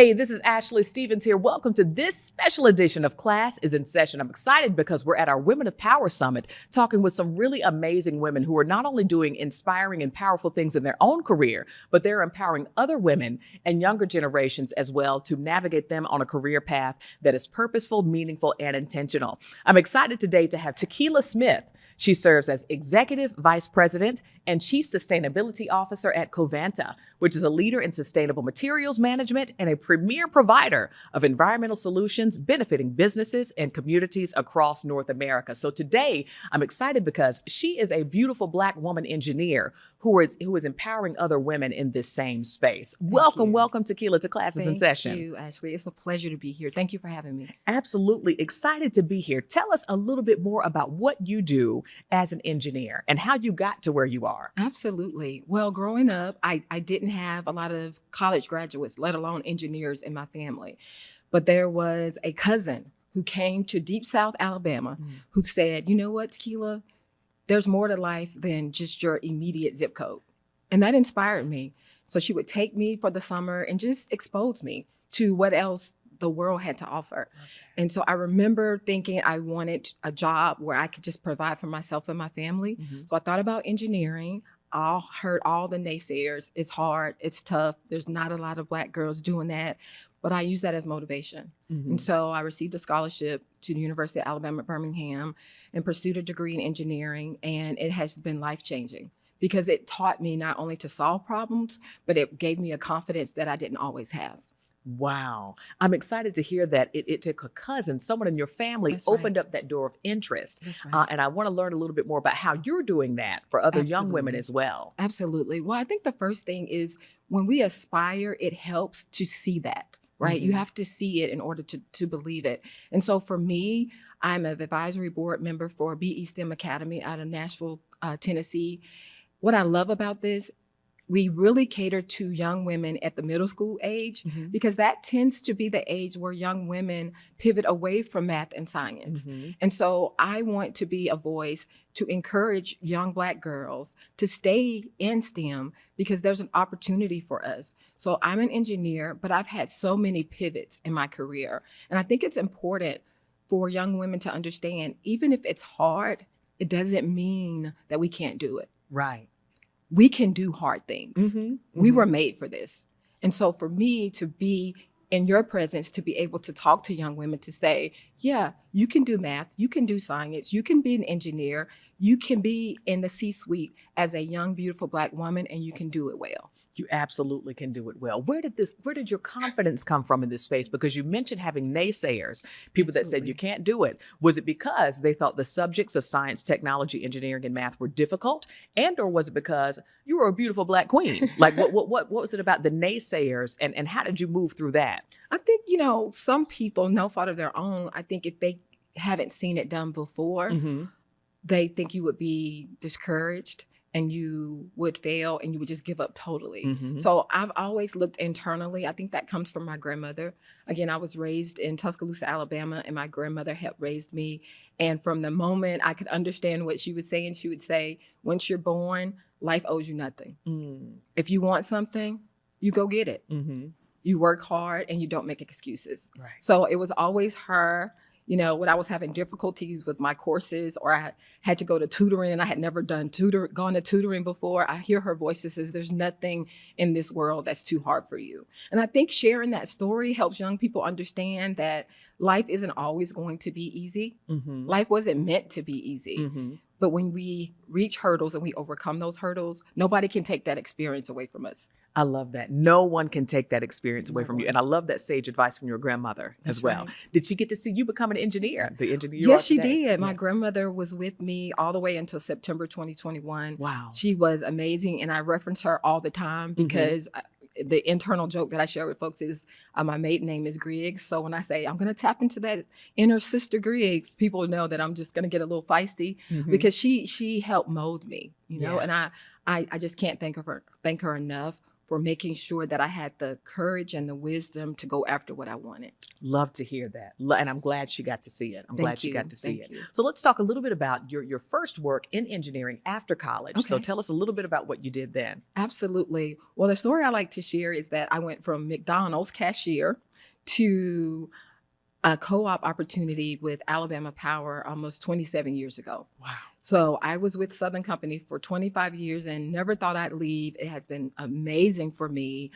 Hey, this is Ashley Stevens here. Welcome to this special edition of Class is in Session. I'm excited because we're at our Women of Power Summit talking with some really amazing women who are not only doing inspiring and powerful things in their own career, but they're empowering other women and younger generations as well to navigate them on a career path that is purposeful, meaningful, and intentional. I'm excited today to have Tequila Smith. She serves as Executive Vice President and Chief Sustainability Officer at Covanta, which is a leader in sustainable materials management and a premier provider of environmental solutions benefiting businesses and communities across North America. So today, I'm excited because she is a beautiful Black woman engineer who is empowering other women in this same space. Welcome, Tequila, to Classes in Session. Thank you, Ashley. It's a pleasure to be here. Thank you for having me. Absolutely excited to be here. Tell us a little bit more about what you do as an engineer and how you got to where you are. Absolutely. Well, growing up, I didn't have a lot of college graduates, let alone engineers in my family. But there was a cousin who came to Deep South Alabama who said, you know what, Tequila, there's more to life than just your immediate zip code. And that inspired me. So she would take me for the summer and just expose me to what else the world had to offer. Okay. And so I remember thinking I wanted a job where I could just provide for myself and my family. So I thought about engineering. I heard all the naysayers. It's hard, it's tough. There's not a lot of Black girls doing that, but I use that as motivation. And so I received a scholarship to the University of Alabama at Birmingham and pursued a degree in engineering. And it has been life-changing because it taught me not only to solve problems, but it gave me a confidence that I didn't always have. Wow. I'm excited to hear that it took a cousin, someone in your family opened up that door of interest. And I want to learn a little bit more about how you're doing that for other young women as well. Absolutely. Well, I think the first thing is when we aspire, it helps to see that, right? You have to see it in order to believe it. And so for me, I'm an advisory board member for BE STEM Academy out of Nashville, Tennessee. What I love about this, we really cater to young women at the middle school age because that tends to be the age where young women pivot away from math and science. And so I want to be a voice to encourage young Black girls to stay in STEM because there's an opportunity for us. So I'm an engineer, but I've had so many pivots in my career. And I think it's important for young women to understand, even if it's hard, it doesn't mean that we can't do it. Right. We can do hard things. We were made for this. And so for me to be in your presence, to be able to talk to young women to say, yeah, you can do math, you can do science, you can be an engineer, you can be in the C-suite as a young, beautiful Black woman, and you can do it well. You absolutely can do it well. Where did your confidence come from in this space? Because you mentioned having naysayers, people that said you can't do it. Was it because they thought the subjects of science, technology, engineering, and math were difficult? Or was it because you were a beautiful Black queen? Like what was it about the naysayers and how did you move through that? I think, some people, no fault of their own, I think if they haven't seen it done before, they think you would be discouraged and you would fail and you would just give up totally. So I've always looked internally. I think that comes from my grandmother. Again, I was raised in Tuscaloosa, Alabama, and my grandmother helped raise me. And from the moment I could understand what she would say, and she would say, once you're born, life owes you nothing. If you want something, you go get it. You work hard and you don't make excuses. Right. So it was always her. When I was having difficulties with my courses or I had to go to tutoring and I had never gone to tutoring before, I hear her voice that says, there's nothing in this world that's too hard for you. And I think sharing that story helps young people understand that life isn't always going to be easy. Life wasn't meant to be easy. But when we reach hurdles and we overcome those hurdles, nobody can take that experience away from us. I love that. No one can take that experience away from you. And I love that sage advice from your grandmother as well. Right. Did she get to see you become an engineer, the engineer you are Yes, she today? did. My grandmother was with me all the way until September 2021. Wow. She was amazing. And I reference her all the time because the internal joke that I share with folks is my maiden name is Griggs. So when I say I'm going to tap into that inner sister Griggs, people know that I'm just going to get a little feisty because she helped mold me, and I just can't thank her enough for making sure that I had the courage and the wisdom to go after what I wanted. Love to hear that. And I'm glad she got to see it. I'm glad she got to see Thank it. you. So let's talk a little bit about your first work in engineering after college. So Okay. tell us a little bit about what you did then. Absolutely. Well, the story I like to share is that I went from McDonald's cashier to a co-op opportunity with Alabama Power almost 27 years ago. Wow. So I was with Southern Company for 25 years and never thought I'd leave. It has been amazing for me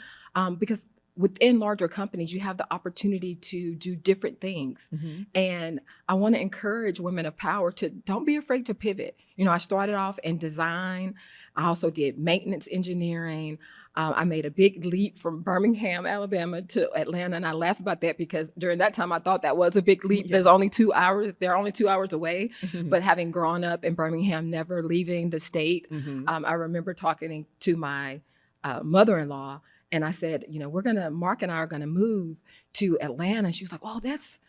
because within larger companies, you have the opportunity to do different things. Mm-hmm. And I want to encourage women of power to don't be afraid to pivot. You know, I started off in design. I also did maintenance engineering. I made a big leap from Birmingham, Alabama to Atlanta. And I laugh about that because during that time, I thought that was a big leap. Yeah. There's only 2 hours. They're only 2 hours away. Mm-hmm. But having grown up in Birmingham, never leaving the state, Mm-hmm. I remember talking to my mother-in-law. And I said, you know, Mark and I are going to move to Atlanta. And she was like, oh, that's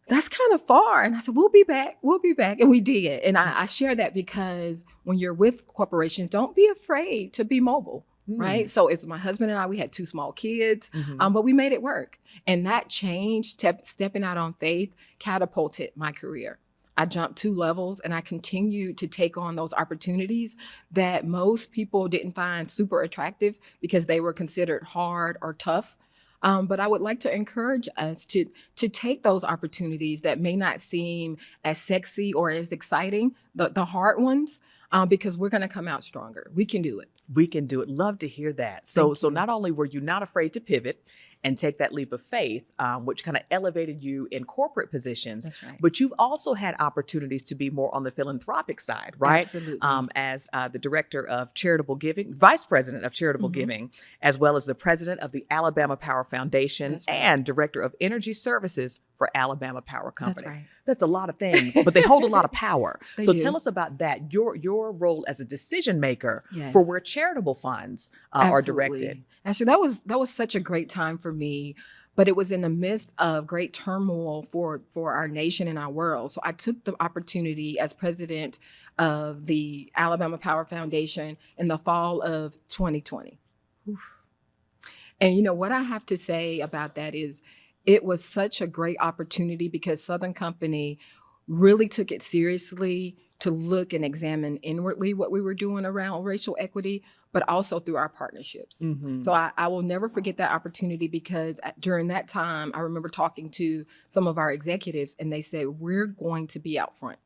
kind of far. And I said, we'll be back. We'll be back. And we did. And I share that because when you're with corporations, don't be afraid to be mobile. Right. So it's my husband and I, we had 2 small kids, Mm-hmm. but we made it work. And that change, stepping out on faith, catapulted my career. I jumped 2 levels and I continued to take on those opportunities that most people didn't find super attractive because they were considered hard or tough. But I would like to encourage us to take those opportunities that may not seem as sexy or as exciting, the hard ones, because we're going to come out stronger. We can do it. We can do it. Love to hear that. So Thank you. not only were you not afraid to pivot and take that leap of faith, which kind of elevated you in corporate positions, That's right. but you've also had opportunities to be more on the philanthropic side, right? Absolutely. As the director of charitable giving, vice president of charitable giving, as well as the president of the Alabama Power Foundation That's right. and director of energy services for Alabama Power Company. That's right. That's a lot of things, but they hold a lot of power. They So do. tell us about that, your role as a decision maker Yes. for where charitable funds are directed. Actually, that was such a great time for me, but it was in the midst of great turmoil for our nation and our world. So I took the opportunity as president of the Alabama Power Foundation in the fall of 2020. Oof. And you know what I have to say about that is it was such a great opportunity because Southern Company really took it seriously to look and examine inwardly what we were doing around racial equity, but also through our partnerships. Mm-hmm. So I will never forget that opportunity because during that time, I remember talking to some of our executives and they said, we're going to be out front.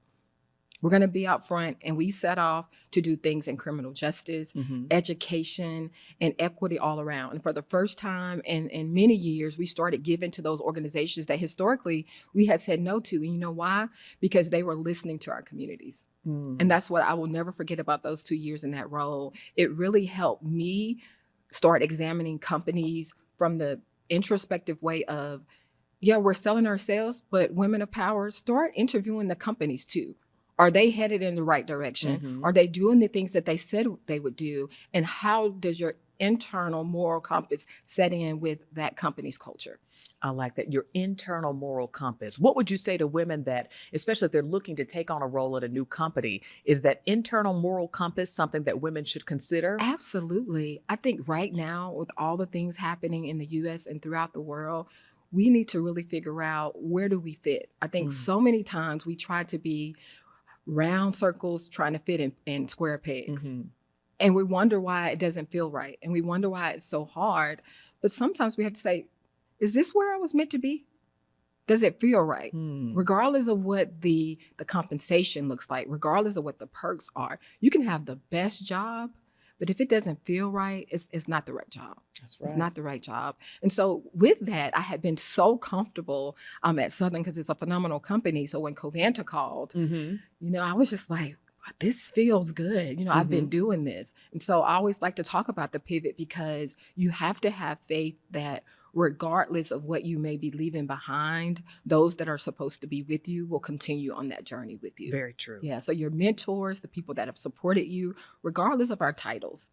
We're going to be out front, and we set off to do things in criminal justice, education, and equity all around. And for the first time in many years, we started giving to those organizations that historically we had said no to. And you know why? Because they were listening to our communities. And that's what I will never forget about those 2 years in that role. It really helped me start examining companies from the introspective way of, yeah, we're selling ourselves, but women of power, start interviewing the companies too. Are they headed in the right direction? Are they doing the things that they said they would do? And how does your internal moral compass set in with that company's culture? I like that. Your internal moral compass. What would you say to women that, especially if they're looking to take on a role at a new company, is that internal moral compass something that women should consider? Absolutely. I think right now, with all the things happening in the US and throughout the world, we need to really figure out where do we fit. I think so many times we try to be round circles trying to fit in square pegs. And we wonder why it doesn't feel right. And we wonder why it's so hard. But sometimes we have to say, is this where I was meant to be? Does it feel right? Regardless of what the compensation looks like, regardless of what the perks are, you can have the best job, but if it doesn't feel right, it's not the right job. That's right. It's not the right job. And so with that, I had been so comfortable at Southern because it's a phenomenal company. So when Covanta called, you know, I was just like, this feels good. You know, I've been doing this. And so I always like to talk about the pivot because you have to have faith that regardless of what you may be leaving behind, those that are supposed to be with you will continue on that journey with you. Very true. Yeah. So your mentors, the people that have supported you, regardless of our titles,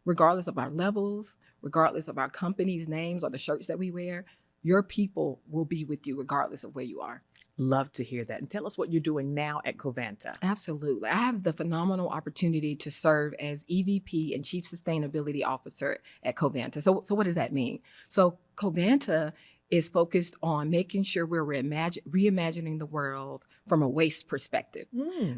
regardless of our levels, regardless of our company's names or the shirts that we wear, your people will be with you regardless of where you are. Love to hear that. And tell us what you're doing now at Covanta. Absolutely. I have the phenomenal opportunity to serve as EVP and Chief Sustainability Officer at Covanta. So what does that mean? So Covanta is focused on making sure we're reimagining the world from a waste perspective.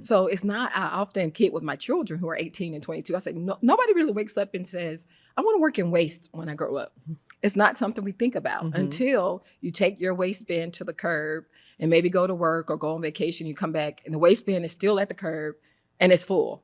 So it's not, I often kid with my children who are 18 and 22. I say, no, nobody really wakes up and says, I want to work in waste when I grow up. It's not something we think about until you take your waste bin to the curb and maybe go to work or go on vacation. You come back and the waste bin is still at the curb and it's full.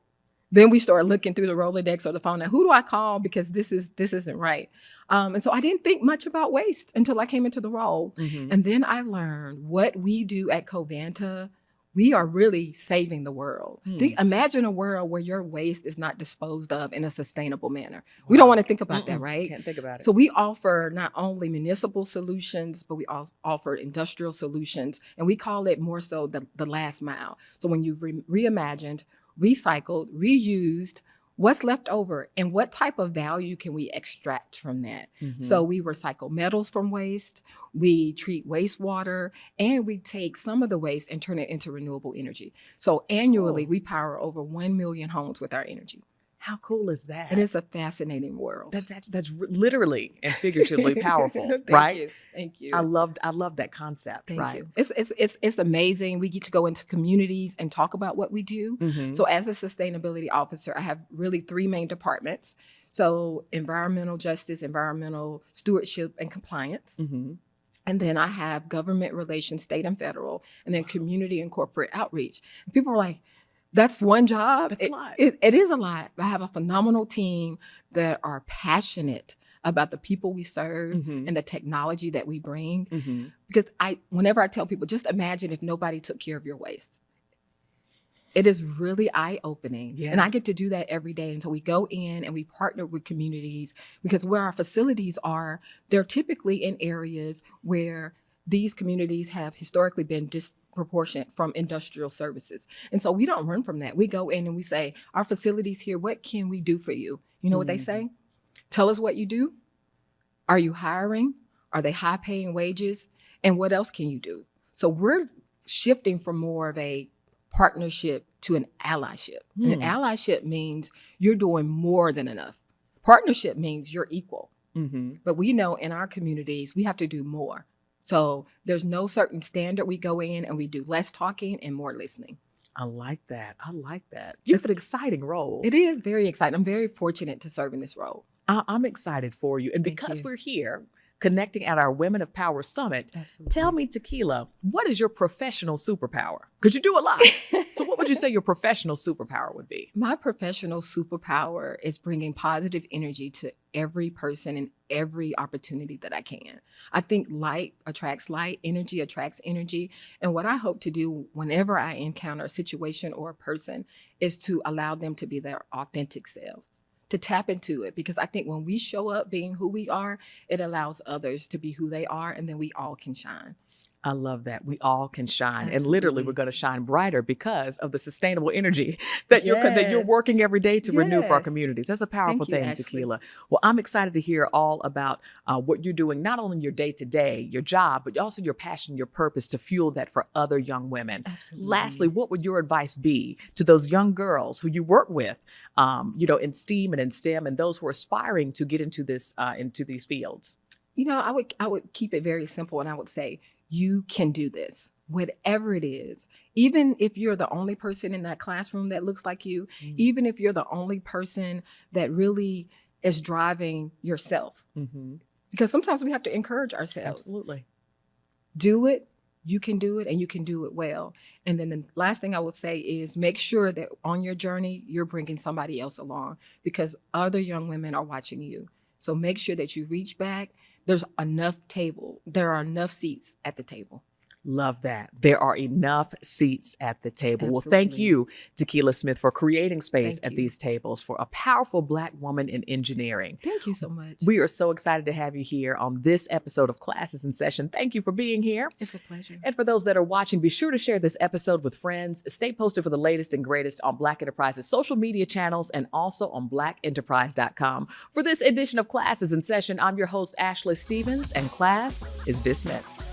Then we start looking through the Rolodex or the phone. Now, who do I call? Because this isn't right. And so I didn't think much about waste until I came into the role. And then I learned what we do at Covanta. We are really saving the world. Imagine a world where your waste is not disposed of in a sustainable manner. We don't want to think about that, right? Can't think about it. So we offer not only municipal solutions, but we also offer industrial solutions. And we call it more so the last mile. So when you've reimagined, recycled, reused, what's left over and what type of value can we extract from that? So we recycle metals from waste, we treat wastewater, and we take some of the waste and turn it into renewable energy. So annually, we power over 1 million homes with our energy. How cool is that? It is a fascinating world. That's literally and figuratively powerful, Thank right? you. Thank you. I love that concept, Thank right? you. It's amazing. We get to go into communities and talk about what we do. So as a sustainability officer, I have really 3 main departments. So environmental justice, environmental stewardship, and compliance. And then I have government relations, state and federal, and then community and corporate outreach. And people are like, that's one job. That's a lot. It is a lot. I have a phenomenal team that are passionate about the people we serve and the technology that we bring. Because whenever I tell people, just imagine if nobody took care of your waste. It is really eye-opening. Yeah. And I get to do that every day. And so we go in and we partner with communities because where our facilities are, they're typically in areas where these communities have historically been disproportionate from industrial services. And so we don't run from that. We go in and we say, our facilities here, what can we do for you? You know what they say? Tell us what you do. Are you hiring? Are they high paying wages? And what else can you do? So we're shifting from more of a partnership to an allyship. And an allyship means you're doing more than enough. Partnership means you're equal. But we know in our communities, we have to do more. So there's no certain standard. We go in and we do less talking and more listening. I like that. You have an exciting role. It is very exciting. I'm very fortunate to serve in this role. I'm excited for you. And because we're here connecting at our Women of Power Summit, tell me, Tequila, what is your professional superpower? Because you do a lot. So what would you say your professional superpower would be? My professional superpower is bringing positive energy to every person and every opportunity that I can. I think light attracts light, energy attracts energy. And what I hope to do whenever I encounter a situation or a person is to allow them to be their authentic selves, to tap into it. Because I think when we show up being who we are, it allows others to be who they are, and then we all can shine. I love that. We all can shine. Absolutely. And literally we're going to shine brighter because of the sustainable energy that you're working every day to renew for our communities. That's a powerful thing, Ashley. Tequila. Well, I'm excited to hear all about what you're doing, not only in your day-to-day, your job, but also your passion, your purpose to fuel that for other young women. Absolutely. Lastly, what would your advice be to those young girls who you work with, in STEAM and in STEM, and those who are aspiring to get into these fields? I would keep it very simple, and I would say, you can do this, whatever it is. Even if you're the only person in that classroom that looks like you, even if you're the only person that really is driving yourself. Because sometimes we have to encourage ourselves. Absolutely. Do it, you can do it, and you can do it well. And then the last thing I would say is make sure that on your journey, you're bringing somebody else along because other young women are watching you. So make sure that you reach back. There are enough seats at the table. Love that. There are enough seats at the table. Well, thank Absolutely. you, Tequila Smith, for creating space Thank at you. these tables for a powerful Black woman in engineering. Thank you so much. We are so excited to have you here on this episode of Classes in Session. Thank you for being here. It's a pleasure. And for those that are watching, be sure to share this episode with friends. Stay posted for the latest and greatest on Black Enterprise's social media channels and also on blackenterprise.com. For this edition of Classes in Session, I'm your host, Ashley Stevens, and class is dismissed.